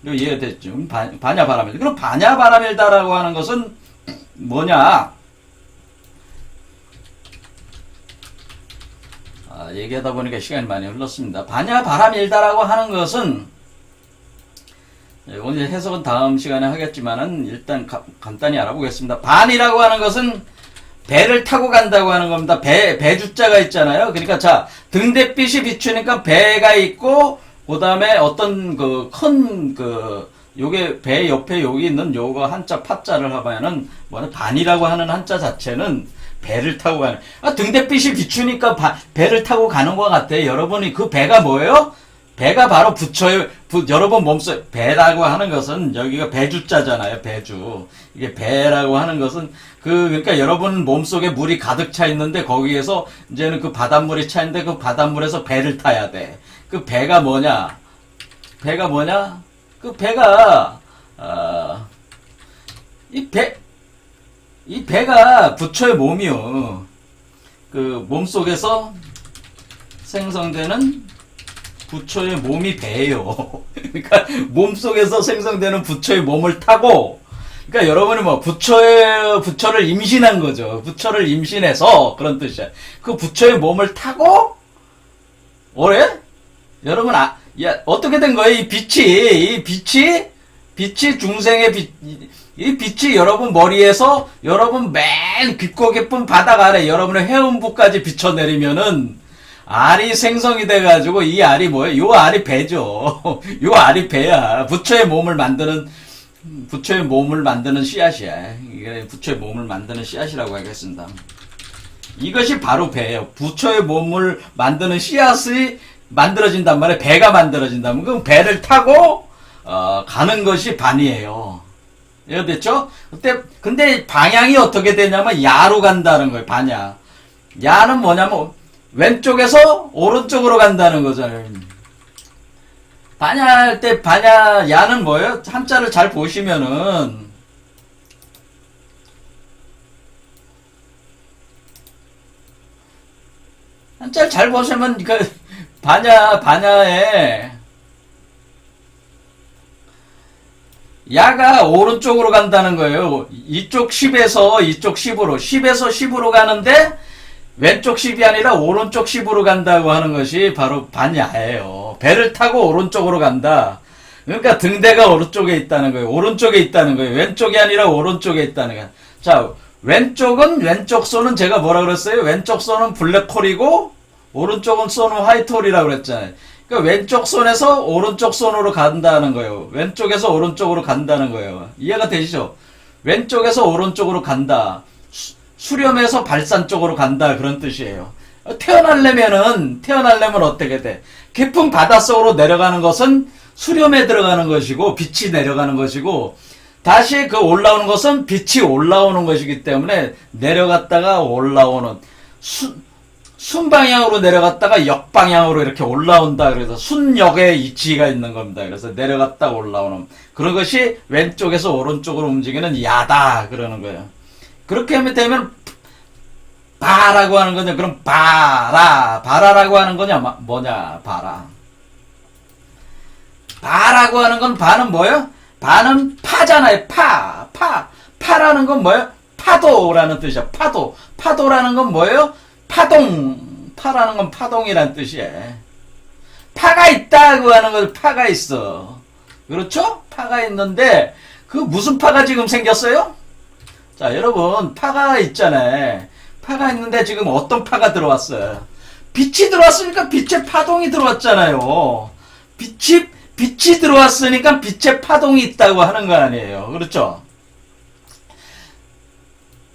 이거 이해됐죠? 반야바라밀다. 그럼 반야바라밀다라고 하는 것은 뭐냐? 얘기하다 보니까 시간이 많이 흘렀습니다. 반야바라밀다라고 하는 것은 오늘 해석은 다음 시간에 하겠지만은 일단 간단히 알아보겠습니다. 반이라고 하는 것은 배를 타고 간다고 하는 겁니다. 배주자가 있잖아요. 그러니까 자, 등대빛이 비추니까 배가 있고 그 다음에 어떤 요게 배 옆에 여기 있는 요거 한자 파자를 하면은 반이라고 하는 한자 자체는 배를 타고 가는 등대빛이 비추니까 배를 타고 가는 것 같아. 여러분이 그 배가 뭐예요? 배가 바로 부처의, 여러분 몸속, 배라고 하는 것은, 여기가 배주자잖아요, 배주. 이게 배라고 하는 것은, 그러니까 여러분 몸속에 물이 가득 차 있는데, 거기에서, 이제는 그 바닷물이 차 있는데, 그 바닷물에서 배를 타야 돼. 그 배가 뭐냐? 배가 뭐냐? 그 배가, 이 배가 부처의 몸이요. 그 몸속에서 생성되는 부처의 몸이 배예요. 그러니까 몸속에서 생성되는 부처의 몸을 타고, 그러니까 여러분이 뭐 부처를 임신한 거죠. 부처를 임신해서 그런 뜻이야. 그 부처의 몸을 타고 올해 여러분 야 어떻게 된 거예요? 이 빛이 중생의 빛, 이 빛이 여러분 머리에서 여러분 맨 깊고 깊은 바닥 아래 여러분의 해운부까지 비춰내리면은 알이 생성이 돼가지고 이 알이 뭐예요? 요 알이 배죠. 요 알이 배야. 부처의 몸을 만드는 씨앗이야. 이게 부처의 몸을 만드는 씨앗이라고 하겠습니다. 이것이 바로 배예요. 부처의 몸을 만드는 씨앗이 만들어진단 말이에요. 배가 만들어진다면 그럼 배를 타고 가는 것이 반이에요. 이해됐죠? 근데 방향이 어떻게 되냐면 야로 간다는 거예요. 반야. 야는 뭐냐면 왼쪽에서 오른쪽으로 간다는 거잖아요. 반야할 때 야는 뭐예요? 한자를 잘 보시면은 한자를 잘 보시면 그 반야에 야가 오른쪽으로 간다는 거예요. 이쪽 10에서 이쪽 10으로 10에서 10으로 가는데 왼쪽 10이 아니라 오른쪽 10으로 간다고 하는 것이 바로 반야예요. 배를 타고 오른쪽으로 간다. 그러니까 등대가 오른쪽에 있다는 거예요. 오른쪽에 있다는 거예요. 왼쪽이 아니라 오른쪽에 있다는 거예요. 자, 왼쪽 손은 제가 뭐라 그랬어요? 왼쪽 손은 블랙홀이고 오른쪽은 손은 화이트홀이라고 그랬잖아요. 그러니까 왼쪽 손에서 오른쪽 손으로 간다는 거예요. 왼쪽에서 오른쪽으로 간다는 거예요. 이해가 되시죠? 왼쪽에서 오른쪽으로 간다. 수렴에서 발산 쪽으로 간다. 그런 뜻이에요. 태어나려면 어떻게 돼? 깊은 바닷속으로 내려가는 것은 수렴에 들어가는 것이고 빛이 내려가는 것이고 다시 그 올라오는 것은 빛이 올라오는 것이기 때문에 내려갔다가 올라오는 순방향으로 내려갔다가 역방향으로 이렇게 올라온다. 그래서 순역의 이치가 있는 겁니다. 그래서 내려갔다 올라오는 그런 것이 왼쪽에서 오른쪽으로 움직이는 야다 그러는 거예요. 그렇게 하면 되면 바라고 하는 거냐? 그럼 바라라고 하는 거냐? 뭐냐? 바라고 하는 건 바는 뭐예요? 바는 파잖아요. 파라는 건 뭐예요? 파도라는 뜻이야. 파도라는 건 뭐예요? 파라는 건 파동이라는 뜻이에요. 파가 있다고 하는 건 파가 있어. 그렇죠? 파가 있는데 그 무슨 파가 지금 생겼어요? 자, 여러분 파가 있잖아요. 파가 있는데 지금 어떤 파가 들어왔어요? 빛이 들어왔으니까 빛의 파동이 들어왔잖아요. 빛이 들어왔으니까 빛의 파동이 있다고 하는 거 아니에요. 그렇죠?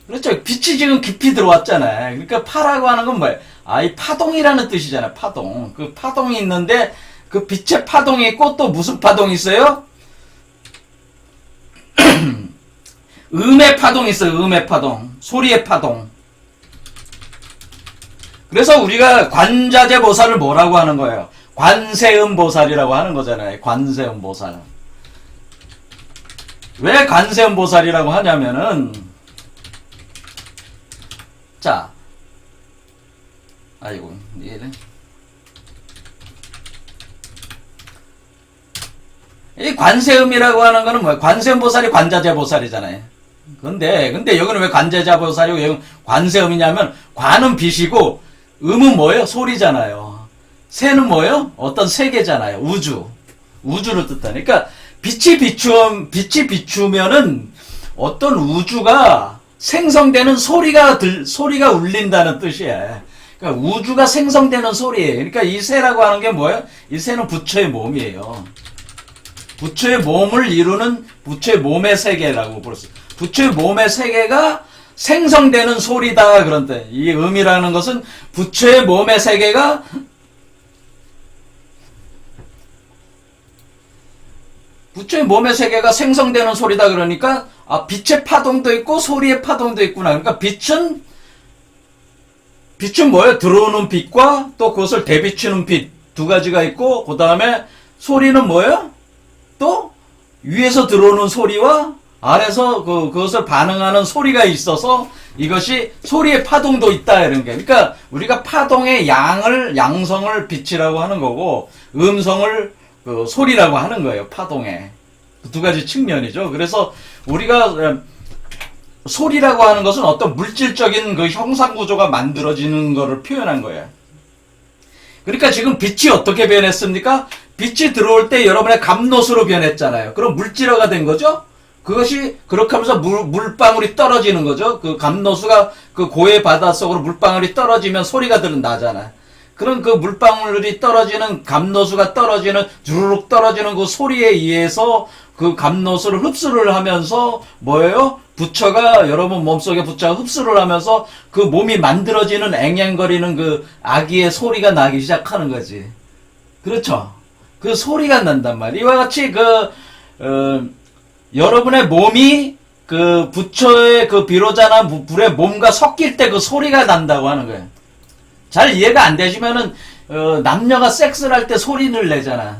그렇죠. 빛이 지금 깊이 들어왔잖아요. 그러니까 파라고 하는 건 뭐예요? 이 파동이라는 뜻이잖아요. 파동. 그 파동이 있는데 그 빛의 파동이 있고 또 무슨 파동이 있어요? 음의 파동이 있어요. 음의 파동. 소리의 파동. 그래서 우리가 관자재 보살을 뭐라고 하는 거예요? 관세음 보살이라고 하는 거잖아요. 관세음 보살. 왜 관세음 보살이라고 하냐면은 자, 아이고 얘는 이 관세음이라고 하는 거는 뭐예요? 관세음 보살이 관자재 보살이잖아요. 근데 여기는 왜 관자재 보살이고 여기는 관세음이냐면 관은 빛이고 음은 뭐예요? 소리잖아요. 세는 뭐예요? 어떤 세계잖아요. 우주를 뜻하니까 그러니까 빛이 비추면은 어떤 우주가 생성되는 소리가 울린다는 뜻이에요. 그러니까 우주가 생성되는 소리예요. 그러니까 이 새라고 하는 게 뭐예요? 이 새는 부처의 몸이에요. 부처의 몸을 이루는 부처의 몸의 세계라고 볼 수 있어요. 부처의 몸의 세계가 생성되는 소리다 그런 뜻. 이 음이라는 것은 부처의 몸의 세계가 부처의 몸의 세계가 생성되는 소리다 그러니까 빛의 파동도 있고 소리의 파동도 있구나. 그러니까 빛은 뭐예요? 들어오는 빛과 또 그것을 대비추는 빛 두 가지가 있고, 그 다음에 소리는 뭐예요? 또 위에서 들어오는 소리와 아래서 그것을 반응하는 소리가 있어서 이것이 소리의 파동도 있다 이런 게. 그러니까 우리가 파동의 양성을 빛이라고 하는 거고, 음성을 소리라고 하는 거예요. 파동의 두 가지 측면이죠. 그래서 우리가 소리라고 하는 것은 어떤 물질적인 그 형상 구조가 만들어지는 것을 표현한 거예요. 그러니까 지금 빛이 어떻게 변했습니까? 빛이 들어올 때 여러분의 감노수로 변했잖아요. 그럼 물질화가 된 거죠? 그것이 그렇게 하면서 물방울이 떨어지는 거죠. 그 감노수가 그 고해 바닷속으로 물방울이 떨어지면 소리가 나잖아요. 그런 그 물방울이 떨어지는 감노수가 떨어지는 주르륵 떨어지는 그 소리에 의해서 그 감노수를 흡수를 하면서 뭐예요? 부처가 여러분 몸속에 부처가 흡수를 하면서 그 몸이 만들어지는 앵앵거리는 그 아기의 소리가 나기 시작하는 거지. 그렇죠? 그 소리가 난단 말이야. 이와 같이 여러분의 몸이 그 부처의 그 비로자나 불의 몸과 섞일 때 그 소리가 난다고 하는 거예요. 잘 이해가 안 되시면은 남녀가 섹스를 할 때 소리를 내잖아.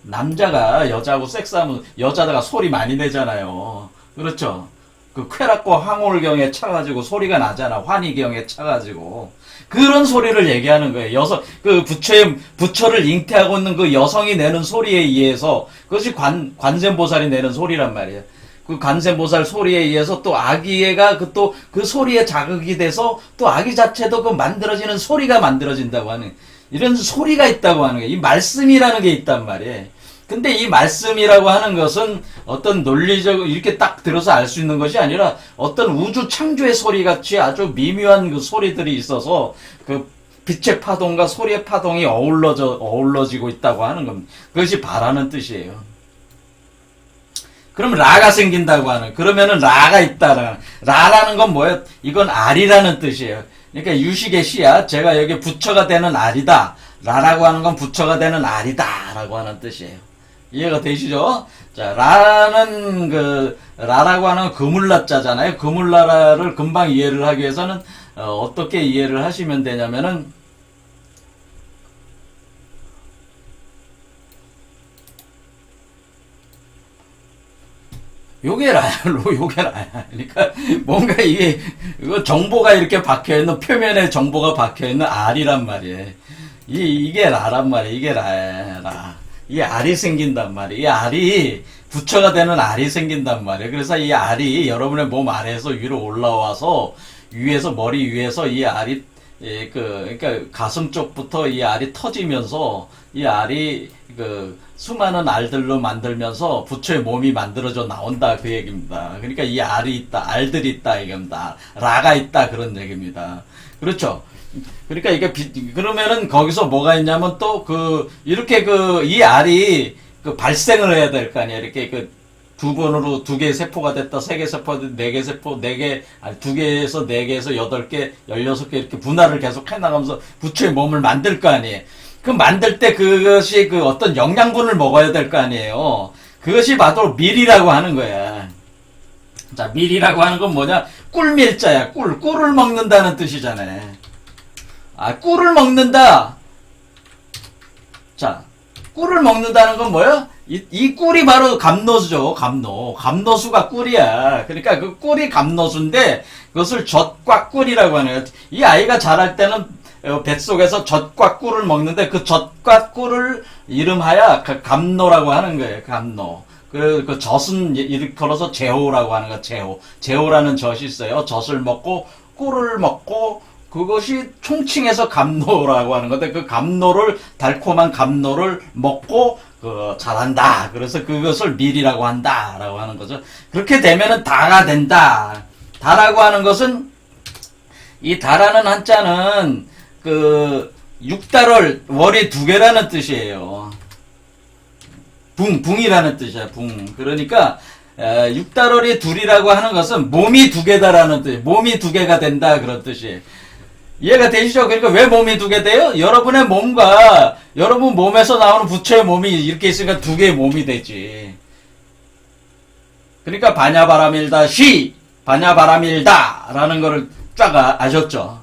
남자가 여자하고 섹스하면 여자가 소리 많이 내잖아요. 그렇죠? 그 쾌락과 황홀경에 차가지고 소리가 나잖아. 환희경에 차가지고 그런 소리를 얘기하는 거예요. 그 부처를 잉태하고 있는 그 여성이 내는 소리에 의해서 그것이 관세음보살이 내는 소리란 말이에요. 그 관세음보살 소리에 의해서 또 아기애가 그 소리에 자극이 돼서 또 아기 자체도 그 만들어지는 소리가 만들어진다고 하는 이런 소리가 있다고 하는 거예요. 이 말씀이라는 게 있단 말이에요. 근데 이 말씀이라고 하는 것은 어떤 논리적 이렇게 딱 들어서 알 수 있는 것이 아니라 어떤 우주 창조의 소리 같이 아주 미묘한 그 소리들이 있어서 그 빛의 파동과 소리의 파동이 어우러지고 있다고 하는 겁니다. 그것이 바라는 뜻이에요. 그럼 라가 생긴다고 하는, 그러면은 라가 있다. 라라는 건 뭐예요? 이건 알이라는 뜻이에요. 그러니까 유식의 시야, 제가 여기 부처가 되는 알이다. 라라고 하는 건 부처가 되는 알이다. 라고 하는 뜻이에요. 이해가 되시죠? 자, 라라고 하는 그물라자잖아요. 그물라를 금방 이해를 하기 위해서는, 어떻게 이해를 하시면 되냐면은, 요게 라야. 그러니까 뭔가 이거 정보가 이렇게 박혀있는, 표면에 정보가 박혀있는 알이란 말이에요. 이게 라란 말이에요. 이게 라야, 라. 이 알이 생긴단 말이에요. 이 알이, 부처가 되는 알이 생긴단 말이에요. 그래서 이 알이 여러분의 몸 아래에서 위로 올라와서, 머리 위에서 이 알이, 그러니까 가슴 쪽부터 이 알이 터지면서, 이 알이 수많은 알들로 만들면서 부처의 몸이 만들어져 나온다 그 얘기입니다. 그러니까 이 알이 있다, 알들이 있다 이겁니다. 라가 있다 그런 얘기입니다. 그렇죠? 그러니까 이게 그러면은 거기서 뭐가 있냐면 또 이렇게 이 알이 발생을 해야 될 거 아니야. 이렇게 두 번으로 2개 세포가 됐다, 3개 세포가 됐다, 4개 세포, 2개에서 4개에서 8개, 16개 이렇게 분할을 계속 해나가면서 부처의 몸을 만들 거 아니에요. 그 만들 때 그것이 어떤 영양분을 먹어야 될 거 아니에요. 그것이 바로 밀이라고 하는 거야. 자, 밀이라고 하는 건 뭐냐? 꿀밀자야. 꿀을 먹는다는 뜻이잖아요. 꿀을 먹는다. 자, 꿀을 먹는다는 건 뭐야? 이 꿀이 바로 감노수죠. 감노수가 꿀이야. 그러니까 그 꿀이 감노수인데 그것을 젖과 꿀이라고 하는 거야. 이 아이가 자랄 때는 뱃속에서 젖과 꿀을 먹는데 그 젖과 꿀을 이름하여 감노라고 하는 거예요. 감노. 그 젖은 일컬어서 제호라고 하는 거. 제호라는 젖이 있어요. 젖을 먹고 꿀을 먹고 그것이 총칭해서 감노라고 하는 건데 그 달콤한 감노를 먹고 자란다. 그래서 그것을 밀이라고 한다라고 하는 거죠. 그렇게 되면은 다가 된다. 다라고 하는 것은 이 다라는 한자는 육달월 월이 2개라는 뜻이에요. 붕이라는 뜻이야. 그러니까 육달월이 둘이라고 하는 것은 몸이 2개다라는 뜻이에요. 몸이 2개가 된다 그런 뜻이에요. 이해가 되시죠? 그러니까 왜 몸이 2개 돼요? 여러분의 몸과 여러분 몸에서 나오는 부처의 몸이 이렇게 있으니까 2개의 몸이 되지. 그러니까 반야바라밀다 시 반야바라밀다 라는 거를 쫙 아셨죠?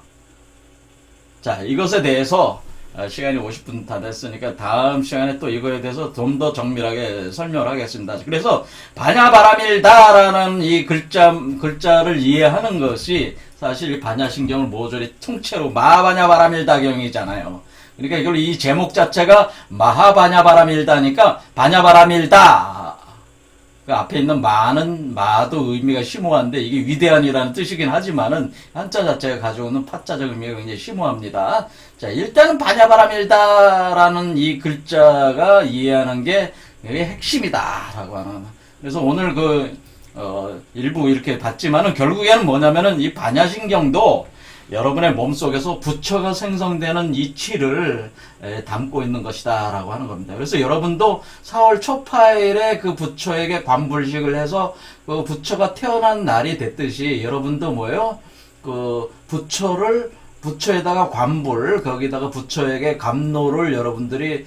자, 이것에 대해서 시간이 50분 다 됐으니까 다음 시간에 또 이거에 대해서 좀 더 정밀하게 설명을 하겠습니다. 그래서 반야바라밀다라는 이 글자를 이해하는 것이 사실 반야신경을 모조리 통째로 마바냐바라밀다경이잖아요. 그러니까 이걸 이 제목 자체가 마하바냐바라밀다니까 반야바라밀다 그 앞에 있는 마는 마도 의미가 심오한데 이게 위대한이라는 뜻이긴 하지만은 한자 자체가 가져오는 파자적 의미가 굉장히 심오합니다. 자, 일단은 반야바라밀다라는 이 글자가 이해하는 게 이게 핵심이다라고 하는. 그래서 오늘 일부 이렇게 봤지만은 결국에는 뭐냐면은 이 반야신경도 여러분의 몸속에서 부처가 생성되는 이치를 담고 있는 것이다 라고 하는 겁니다. 그래서 여러분도 4월 초파일에 그 부처에게 관불식을 해서 그 부처가 태어난 날이 됐듯이 여러분도 뭐예요? 그 부처에다가 관불, 거기다가 부처에게 감노를 여러분들이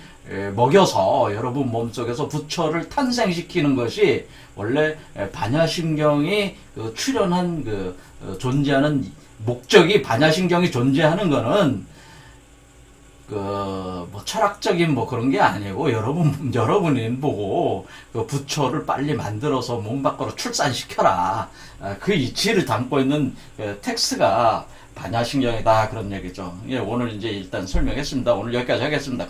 먹여서 여러분 몸속에서 부처를 탄생시키는 것이 원래 반야신경이 출현한 존재하는 목적이 반야신경이 존재하는 거는 뭐 철학적인 뭐 그런 게 아니고 여러분이 보고 그 부처를 빨리 만들어서 몸 밖으로 출산시켜라. 그 이치를 담고 있는 텍스트가 반야신경이다 그런 얘기죠. 예, 오늘 이제 일단 설명했습니다. 오늘 여기까지 하겠습니다.